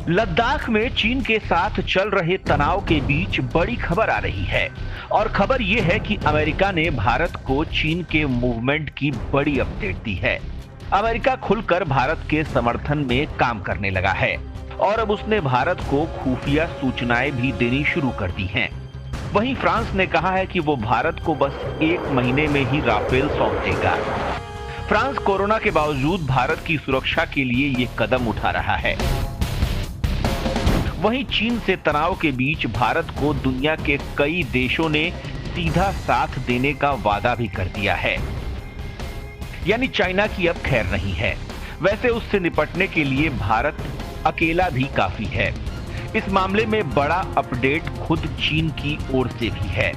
लद्दाख में चीन के साथ चल रहे तनाव के बीच बड़ी खबर आ रही है और खबर यह है कि अमेरिका ने भारत को चीन के मूवमेंट की बड़ी अपडेट दी है। अमेरिका खुलकर भारत के समर्थन में काम करने लगा है और अब उसने भारत को खुफिया सूचनाएं भी देनी शुरू कर दी हैं। वहीं फ्रांस ने कहा है कि वो भारत को बस 1 महीने में ही राफेल सौंप देगा। फ्रांस कोरोना के बावजूद भारत की सुरक्षा के लिए ये कदम उठा रहा है। वहीं चीन से तनाव के बीच भारत को दुनिया के कई देशों ने सीधा साथ देने का वादा भी कर दिया है। यानी चाइना की अब खैर नहीं है। वैसे उससे निपटने के लिए भारत अकेला भी काफी है। इस मामले में बड़ा अपडेट खुद चीन की ओर से भी है,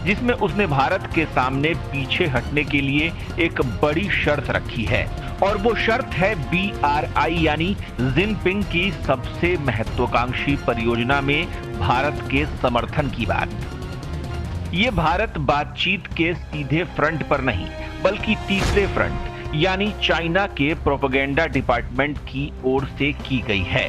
जिसमें उसने भारत के सामने पीछे हटने के लिए एक बड़ी शर्त रखी है और वो शर्त है BRI यानी जिनपिंग की सबसे महत्वाकांक्षी परियोजना में भारत के समर्थन की बात। ये भारत बातचीत के सीधे फ्रंट पर नहीं बल्कि तीसरे फ्रंट यानी चाइना के प्रोपेगेंडा डिपार्टमेंट की ओर से की गई है।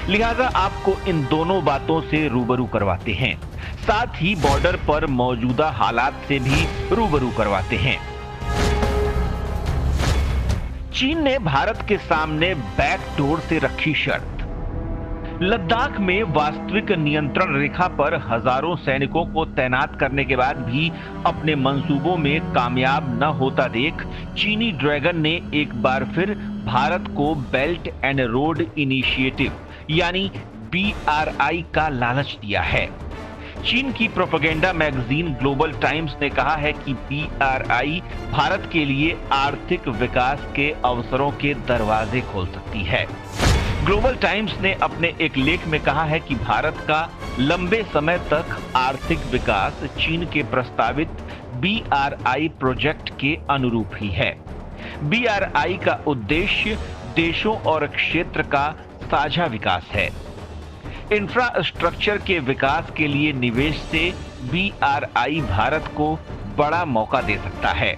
लिहाजा आपको इन दोनों बातों से रूबरू करवाते हैं, साथ ही बॉर्डर पर मौजूदा हालात से भी रूबरू करवाते हैं। चीन ने भारत के सामने बैकडोर से रखी शर्त। लद्दाख में वास्तविक नियंत्रण रेखा पर हजारों सैनिकों को तैनात करने के बाद भी अपने मंसूबों में कामयाब न होता देख चीनी ड्रैगन ने एक बार फिर भारत को बेल्ट एंड रोड इनिशिएटिव यानी BRI का लालच दिया है। चीन की प्रोपेगेंडा मैगजीन ग्लोबल टाइम्स ने कहा है कि BRI भारत के लिए आर्थिक विकास के अवसरों के दरवाजे खोल सकती है। ग्लोबल टाइम्स ने अपने एक लेख में कहा है कि भारत का लंबे समय तक आर्थिक विकास चीन के प्रस्तावित BRI प्रोजेक्ट के अनुरूप ही है। BRI का उद्देश्य देशों और क्षेत्र का साझा विकास है। इंफ्रास्ट्रक्चर के विकास के लिए निवेश से BRI भारत को बड़ा मौका दे सकता है,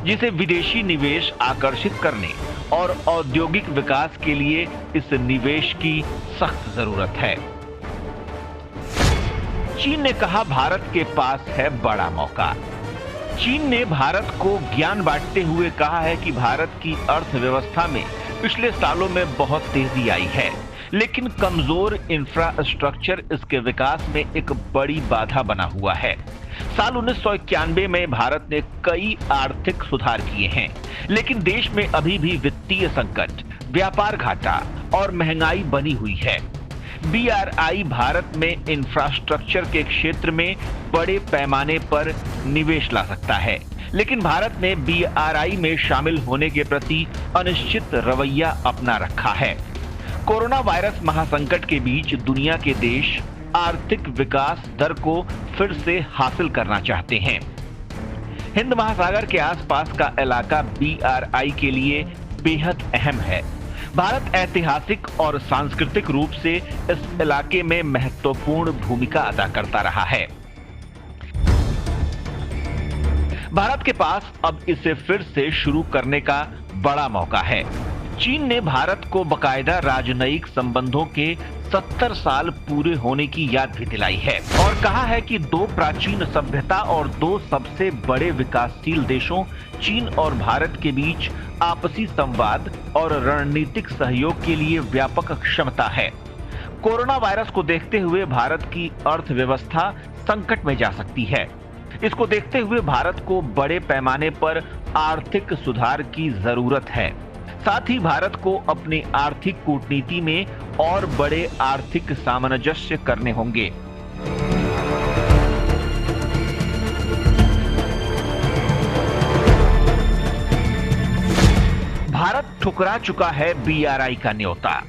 जिसे विदेशी निवेश आकर्षित करने और औद्योगिक विकास के लिए इस निवेश की सख्त जरूरत है। चीन ने कहा भारत के पास है बड़ा मौका। चीन ने भारत को ज्ञान बांटते हुए कहा है कि भारत की अर्थव्यवस्था में पिछले सालों में बहुत तेजी आई है, लेकिन कमजोर इंफ्रास्ट्रक्चर इसके विकास में एक बड़ी बाधा बना हुआ है। साल 1991 में भारत ने कई आर्थिक सुधार किए हैं, लेकिन देश में अभी भी वित्तीय संकट, व्यापार घाटा और महंगाई बनी हुई है। BRI भारत में इंफ्रास्ट्रक्चर के क्षेत्र में बड़े पैमाने पर निवेश ला सकता है, लेकिन भारत ने BRI में शामिल होने के प्रति अनिश्चित रवैया अपना रखा है। कोरोना वायरस महासंकट के बीच दुनिया के देश आर्थिक विकास दर को फिर से हासिल करना चाहते हैं। हिंद महासागर के आसपास का इलाका BRI के लिए बेहद अहम है। भारत ऐतिहासिक और सांस्कृतिक रूप से इस इलाके में महत्वपूर्ण भूमिका अदा करता रहा है। भारत के पास अब इसे फिर से शुरू करने का बड़ा मौका है। चीन ने भारत को बाकायदा राजनयिक संबंधों के 70 साल पूरे होने की याद भी दिलाई है और कहा है कि 2 प्राचीन सभ्यता और 2 सबसे बड़े विकासशील देशों चीन और भारत के बीच आपसी संवाद और रणनीतिक सहयोग के लिए व्यापक क्षमता है। कोरोना वायरस को देखते हुए भारत की अर्थव्यवस्था संकट में जा सकती है। इसको देखते हुए भारत को बड़े पैमाने पर आर्थिक सुधार की जरूरत है। साथ ही भारत को अपनी आर्थिक कूटनीति में और बड़े आर्थिक सामंजस्य करने होंगे। भारत ठुकरा चुका है BRI का न्योता।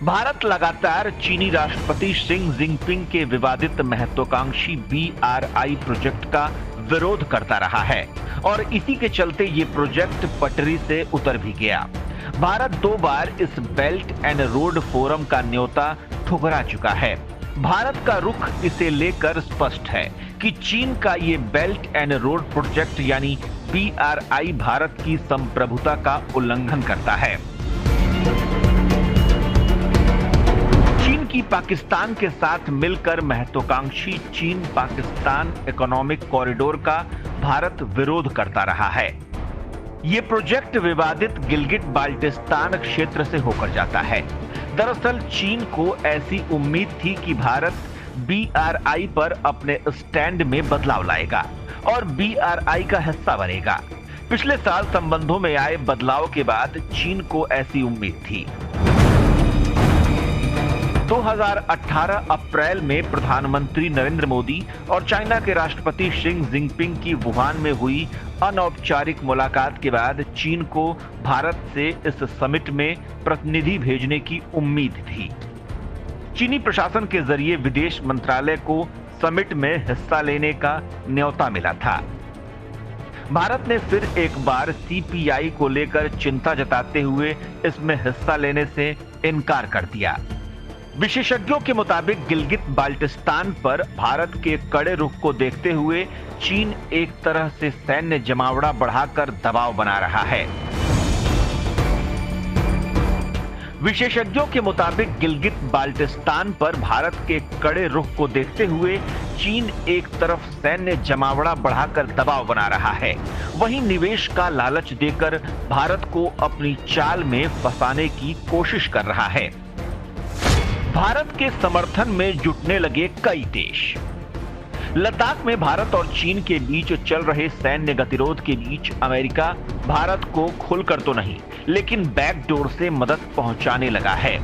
भारत लगातार चीनी राष्ट्रपति शी जिनपिंग के विवादित महत्वाकांक्षी BRI प्रोजेक्ट का विरोध करता रहा है और इसी के चलते ये प्रोजेक्ट पटरी से उतर भी गया। भारत 2 बार इस बेल्ट एंड रोड फोरम का न्योता ठुकरा चुका है। भारत का रुख इसे लेकर स्पष्ट है कि चीन का ये बेल्ट एंड रोड प्रोजेक्ट यानी BRI भारत की संप्रभुता का उल्लंघन करता है। पाकिस्तान के साथ मिलकर महत्वाकांक्षी चीन पाकिस्तान इकोनॉमिक कॉरिडोर का भारत विरोध करता रहा है। ये प्रोजेक्ट विवादित गिलगिट बाल्टिस्तान क्षेत्र से होकर जाता है। दरअसल चीन को ऐसी उम्मीद थी कि भारत BRI पर अपने स्टैंड में बदलाव लाएगा और BRI का हिस्सा बनेगा। पिछले साल संबंधों में आए बदलाव के बाद चीन को ऐसी उम्मीद थी। 2018 अप्रैल में प्रधानमंत्री नरेंद्र मोदी और चाइना के राष्ट्रपति शी जिनपिंग की वुहान में हुई अनौपचारिक मुलाकात के बाद चीन को भारत से इस समिट में प्रतिनिधि भेजने की उम्मीद थी। चीनी प्रशासन के जरिए विदेश मंत्रालय को समिट में हिस्सा लेने का न्योता मिला था। भारत ने फिर एक बार CPI को लेकर चिंता जताते हुए इसमें हिस्सा लेने से इनकार कर दिया। विशेषज्ञों के मुताबिक गिलगित बाल्टिस्तान पर भारत के कड़े रुख को देखते हुए चीन एक तरह से सैन्य जमावड़ा बढ़ाकर दबाव बना रहा है। विशेषज्ञों के मुताबिक गिलगित बाल्टिस्तान पर भारत के कड़े रुख को देखते हुए चीन एक तरफ सैन्य जमावड़ा बढ़ाकर दबाव बना रहा है, वहीं निवेश का लालच देकर भारत को अपनी चाल में फंसाने की कोशिश कर रहा है। भारत के समर्थन में जुटने लगे कई देश। लद्दाख में भारत और चीन के बीच चल रहे सैन्य गतिरोध के बीच अमेरिका भारत को खुलकर तो नहीं, लेकिन बैकडोर से मदद पहुंचाने लगा है।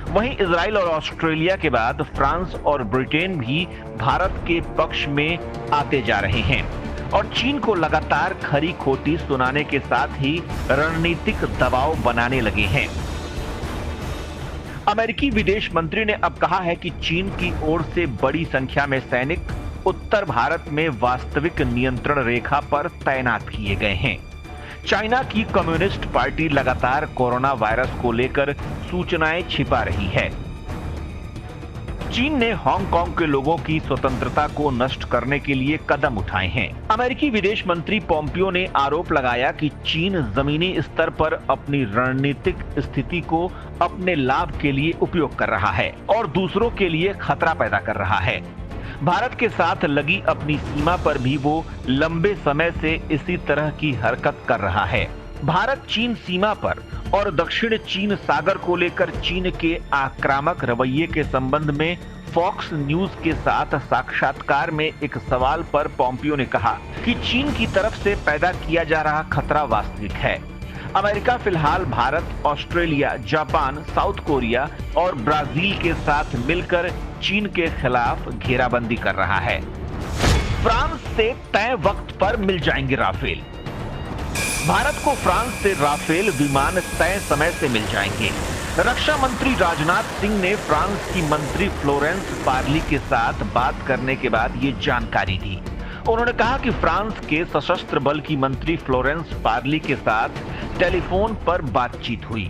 वहीं इजराइल और ऑस्ट्रेलिया के बाद फ्रांस और ब्रिटेन भी भारत के पक्ष में आते जा रहे हैं और चीन को लगातार खरी खोटी सुनाने के साथ ही रणनीतिक दबाव बनाने लगे हैं। अमेरिकी विदेश मंत्री ने अब कहा है कि चीन की ओर से बड़ी संख्या में सैनिक उत्तर भारत में वास्तविक नियंत्रण रेखा पर तैनात किए गए हैं। चाइना की कम्युनिस्ट पार्टी लगातार कोरोना वायरस को लेकर सूचनाएं छिपा रही है। चीन ने हांगकांग के लोगों की स्वतंत्रता को नष्ट करने के लिए कदम उठाए हैं। अमेरिकी विदेश मंत्री पोम्पियो ने आरोप लगाया कि चीन जमीनी स्तर पर अपनी रणनीतिक स्थिति को अपने लाभ के लिए उपयोग कर रहा है और दूसरों के लिए खतरा पैदा कर रहा है। भारत के साथ लगी अपनी सीमा पर भी वो लंबे समय से इसी तरह की हरकत कर रहा है। भारत चीन सीमा पर और दक्षिण चीन सागर को लेकर चीन के आक्रामक रवैये के संबंध में फॉक्स न्यूज के साथ साक्षात्कार में एक सवाल पर पोम्पियो ने कहा कि चीन की तरफ से पैदा किया जा रहा खतरा वास्तविक है। अमेरिका फिलहाल Bharat, Australia, Japan, south Korea और ब्राजील के साथ मिलकर चीन के खिलाफ घेराबंदी कर रहा है। फ्रांस से तय वक्त पर मिल जाएंगे राफेल। भारत को फ्रांस से राफेल विमान तय समय से मिल जाएंगे। रक्षा मंत्री राजनाथ सिंह ने फ्रांस की मंत्री फ्लोरेंस पार्ली के साथ बात करने के बाद ये जानकारी दी। उन्होंने कहा कि फ्रांस के सशस्त्र बल की मंत्री फ्लोरेंस पार्ली के साथ टेलीफोन पर बातचीत हुई।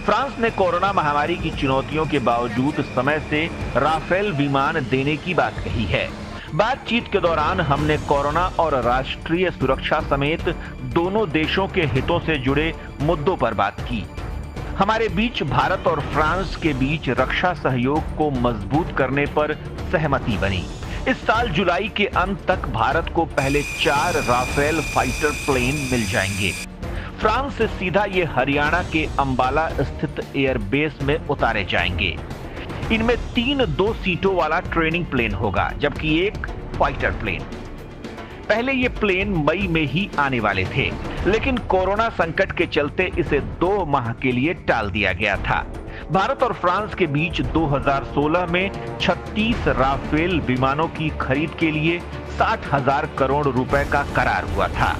फ्रांस ने कोरोना महामारी की चुनौतियों के बावजूद समय से राफेल विमान देने की बात कही है। बातचीत के दौरान हमने कोरोना और राष्ट्रीय सुरक्षा समेत दोनों देशों के हितों से जुड़े मुद्दों पर बात की। हमारे बीच भारत और फ्रांस के बीच रक्षा सहयोग को मजबूत करने पर सहमति बनी। इस साल जुलाई के अंत तक भारत को पहले 4 राफेल फाइटर प्लेन मिल जाएंगे। फ्रांस से सीधा ये हरियाणा के अंबाला स्थित एयरबेस में उतारे जाएंगे। इनमें 3 2 सीटों वाला ट्रेनिंग प्लेन होगा, जबकि एक फाइटर प्लेन। पहले ये प्लेन मई में ही आने वाले थे, लेकिन कोरोना संकट के चलते इसे 2 माह के लिए टाल दिया गया था। भारत और फ्रांस के बीच 2016 में 36 राफेल विमानों की खरीद के लिए 60,000 करोड़ रुपए का करार हुआ था।